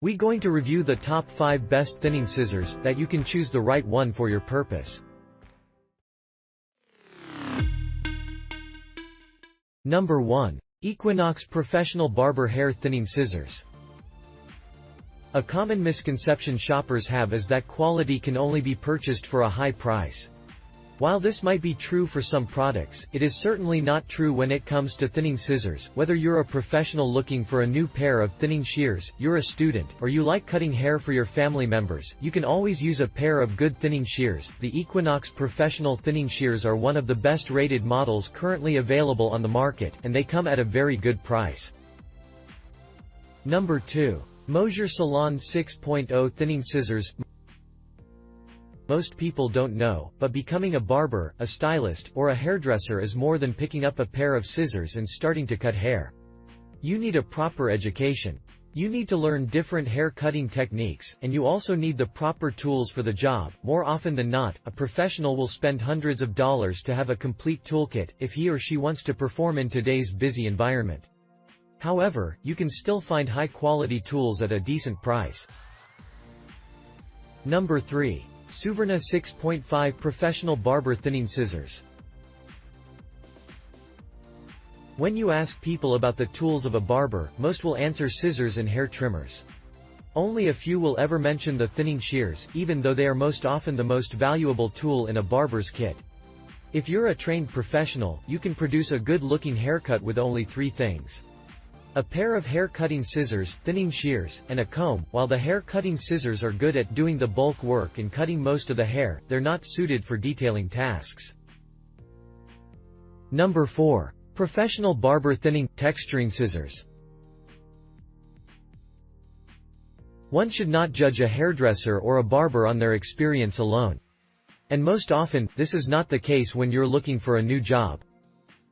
We going to review the top 5 best thinning scissors, that you can choose the right one for your purpose. Number 1. Equinox Professional Barber Hair Thinning Scissors. A common misconception shoppers have is that quality can only be purchased for a high price. While this might be true for some products, it is certainly not true when it comes to thinning scissors. Whether you're a professional looking for a new pair of thinning shears, you're a student, or you like cutting hair for your family members, you can always use a pair of good thinning shears. The Equinox Professional Thinning Shears are one of the best rated models currently available on the market, and they come at a very good price. Number 2. Mosier Salon 6.0 Thinning Scissors. Most people don't know, but becoming a barber, a stylist, or a hairdresser is more than picking up a pair of scissors and starting to cut hair. You need a proper education. You need to learn different hair cutting techniques, and you also need the proper tools for the job. More often than not, a professional will spend hundreds of dollars to have a complete toolkit, if he or she wants to perform in today's busy environment. However, you can still find high-quality tools at a decent price. Number 3. Suverna 6.5 Professional Barber Thinning Scissors. When you ask people about the tools of a barber, most will answer scissors and hair trimmers. Only a few will ever mention the thinning shears, even though they are most often the most valuable tool in a barber's kit. If you're a trained professional, you can produce a good-looking haircut with only 3 things: a pair of hair-cutting scissors, thinning shears, and a comb. While the hair-cutting scissors are good at doing the bulk work and cutting most of the hair, they're not suited for detailing tasks. Number 4. Professional Barber Thinning, Texturing Scissors. One should not judge a hairdresser or a barber on their experience alone. And most often, this is not the case when you're looking for a new job.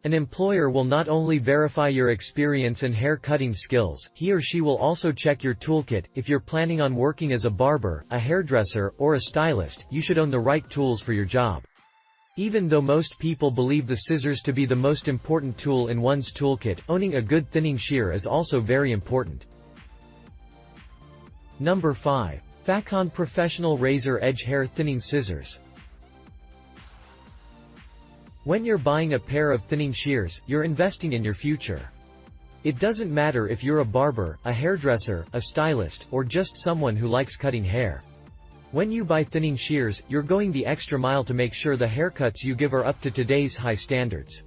An employer will not only verify your experience and hair cutting skills, he or she will also check your toolkit. If you're planning on working as a barber, a hairdresser, or a stylist, you should own the right tools for your job. Even though most people believe the scissors to be the most important tool in one's toolkit, owning a good thinning shear is also very important. Number 5. Facon Professional Razor Edge Hair Thinning Scissors. When you're buying a pair of thinning shears, you're investing in your future. It doesn't matter if you're a barber, a hairdresser, a stylist, or just someone who likes cutting hair. When you buy thinning shears, you're going the extra mile to make sure the haircuts you give are up to today's high standards.